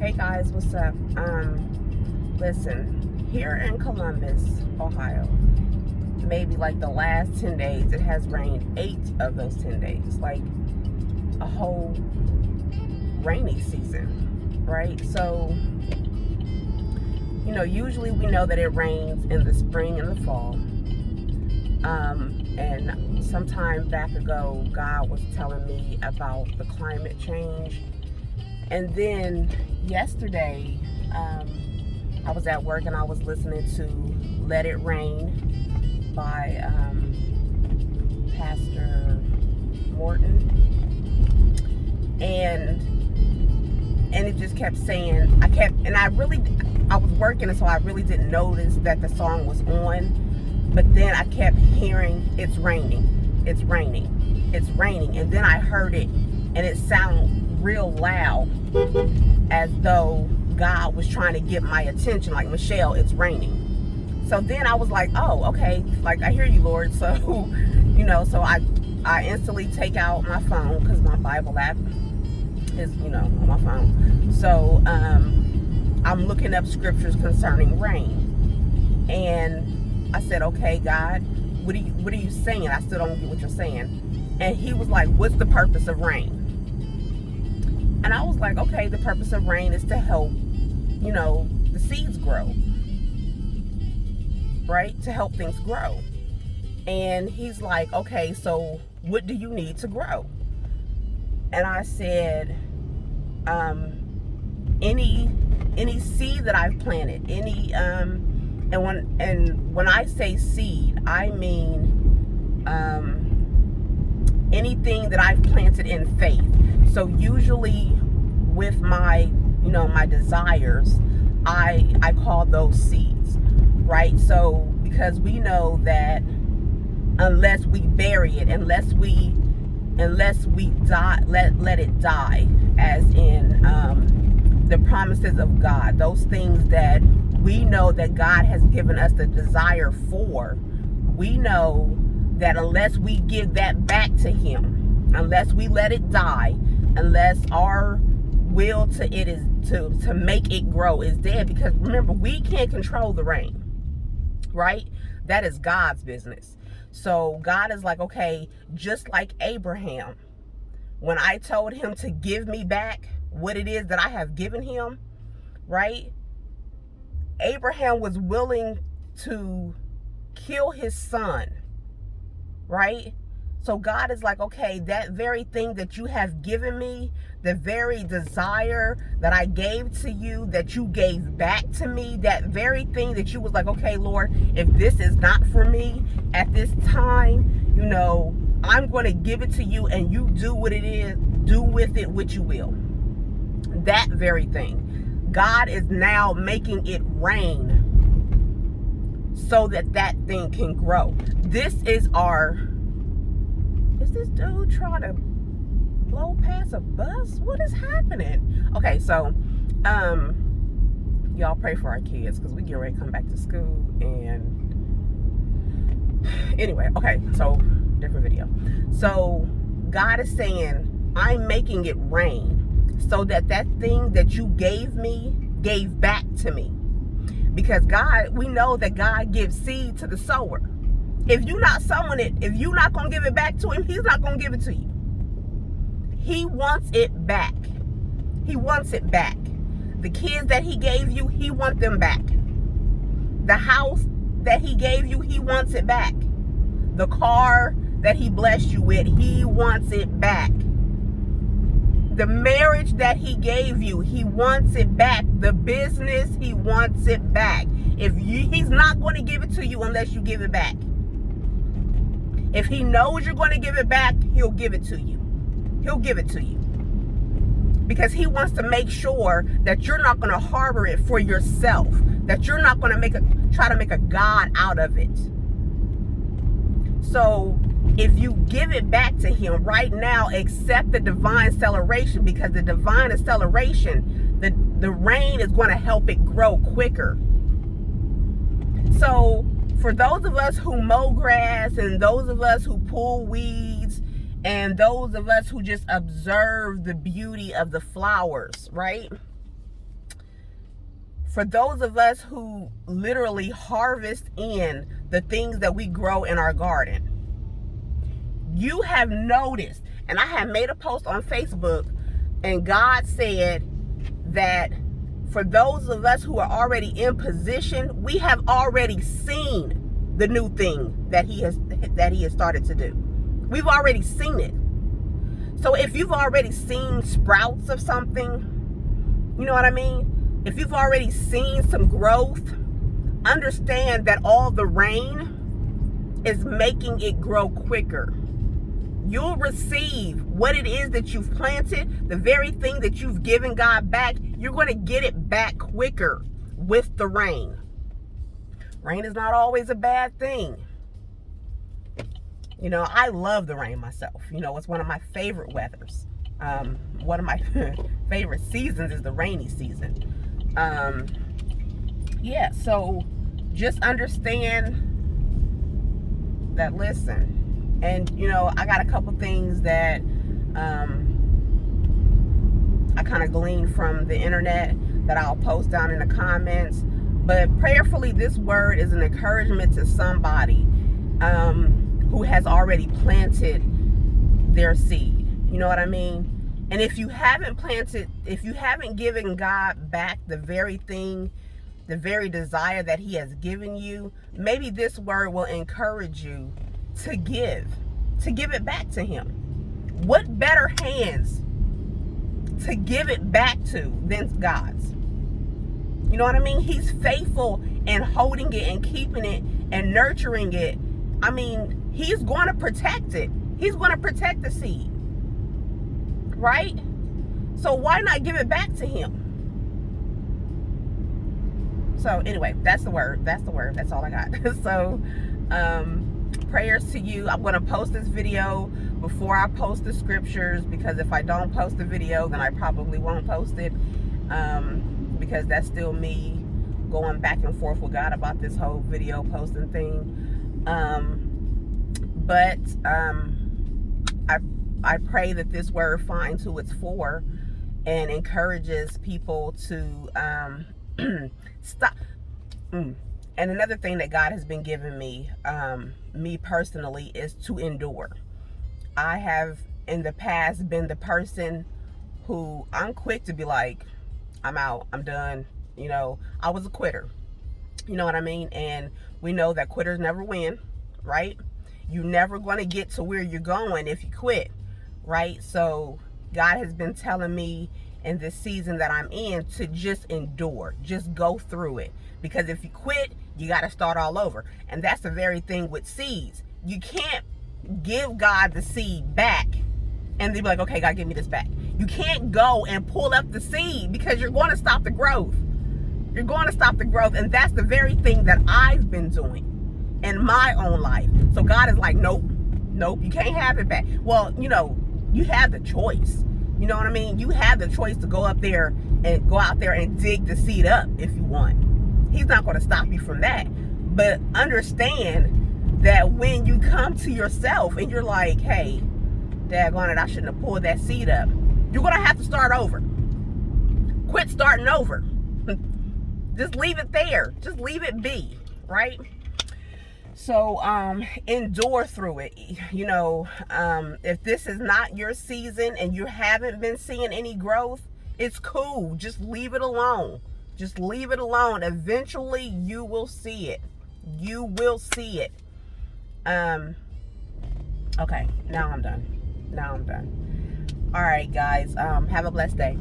Hey guys, what's up? Listen, here in Columbus, Ohio, maybe like the last 10 days, it has rained 8 of those 10 days. Like a whole rainy season, right? So, usually we know that it rains in the spring and the fall. And some time back ago, God was telling me about the climate change. And then yesterday, I was at work and I was listening to Let It Rain by Pastor Morton. And it just kept saying, I was working, and so I really didn't notice that the song was on. But then I kept hearing, it's raining, it's raining, it's raining. And then I heard it, and it sounded real loud, as though God was trying to get my attention, like, Michelle, it's raining. So then I was like, oh, okay, like, I hear you, Lord. So, so I instantly take out my phone, because my Bible app is, on my phone. So I'm looking up scriptures concerning rain. And I said, okay, God, what are you saying? I still don't get what you're saying. And he was like, what's the purpose of rain? And I was like, okay, the purpose of rain is to help, the seeds grow, right? To help things grow. And he's like, okay, so what do you need to grow? And I said, any seed that I've planted, and when I say seed, I mean anything that I've planted in faith. So usually with my desires, I call those seeds, right? So because we know that unless we bury it, unless we die, let it die, as in the promises of God, those things that we know that God has given us the desire for, we know that unless we give that back to him, unless we let it die, unless our will to it is to make it grow is dead. Because remember, we can't control the rain, right? That is God's business. So God is like, okay, just like Abraham, when I told him to give me back what it is that I have given him, right? Abraham was willing to kill his son, right? So God is like, okay, that very thing that you have given me, the very desire that I gave to you, that you gave back to me, that very thing that you was like, okay, Lord, if this is not for me at this time, I'm going to give it to you, and you do what it is, do with it what you will. That very thing, God is now making it rain so that thing can grow. Is this dude trying to blow past a bus? What is happening? Okay, so y'all pray for our kids, because we get ready to come back to school. And anyway, okay, so different video. So God is saying, I'm making it rain so that thing that you gave back to me. Because we know that God gives seed to the sower. If you're not sowing it, if you're not going to give it back to him, he's not going to give it to you. He wants it back. He wants it back. The kids that he gave you, he wants them back. The house that he gave you, he wants it back. The car that he blessed you with, he wants it back. The marriage that he gave you, he wants it back. The business, he wants it back. He's not going to give it to you unless you give it back. If he knows you're going to give it back, he'll give it to you. He'll give it to you. Because he wants to make sure that you're not going to harbor it for yourself. That you're not going to try to make a God out of it. So if you give it back to him right now, accept the divine acceleration, because the divine acceleration, the rain is going to help it grow quicker. So for those of us who mow grass, and those of us who pull weeds, and those of us who just observe the beauty of the flowers, right? For those of us who literally harvest in the things that we grow in our garden, you have noticed, and I have made a post on Facebook, and God said that for those of us who are already in position, we have already seen the new thing that he has started to do. We've already seen it. So if you've already seen sprouts of something, you know what I mean? If you've already seen some growth, understand that all the rain is making it grow quicker. You'll receive what it is that you've planted, the very thing that you've given God back. You're going to get it back quicker with the rain. Rain is not always a bad thing. You know, I love the rain myself. You know, it's one of my favorite weathers. One of my favorite seasons is the rainy season. Yeah, so just understand that, listen. And, you know, I got a couple things that I kind of gleaned from the internet that I'll post down in the comments. But prayerfully, this word is an encouragement to somebody who has already planted their seed. You know what I mean? And if you haven't planted, if you haven't given God back the very thing, the very desire that he has given you, maybe this word will encourage you to give it back to him. What better hands to give it back to than God's? You know what I mean? He's faithful in holding it and keeping it and nurturing it. I mean, he's going to protect it. He's going to protect the seed. Right? So why not give it back to him? So anyway, that's the word. That's the word. That's all I got. So prayers to you. I'm going to post this video before I post the scriptures, because if I don't post the video, then I probably won't post it, because that's still me going back and forth with God about this whole video posting thing. But I pray that this word finds who it's for and encourages people to stop. And another thing that God has been giving me, me personally, is to endure. I have in the past been the person who I'm quick to be like, I'm out, I'm done. You know, I was a quitter. You know what I mean? And we know that quitters never win, right? You're never going to get to where you're going if you quit, right? So God has been telling me in this season that I'm in to just endure, just go through it. Because if you quit, you got to start all over. And that's the very thing with seeds. You can't give God the seed back and then be like, okay, God, give me this back. You can't go and pull up the seed, because you're going to stop the growth. You're going to stop the growth. And that's the very thing that I've been doing in my own life. So God is like, nope, you can't have it back. Well, you know, you have the choice. You know what I mean? You have the choice to go up there and go out there and dig the seed up if you want. He's not going to stop you from that. But understand that when you come to yourself and you're like, hey, daggone it, I shouldn't have pulled that seed up, you're going to have to start over. Quit starting over. Just leave it there. Just leave it be, right? So endure through it. You know, if this is not your season and you haven't been seeing any growth, it's cool. Just leave it alone. Just leave it alone. Eventually you will see it. You will see it. Okay, now I'm done. All right, guys, have a blessed day.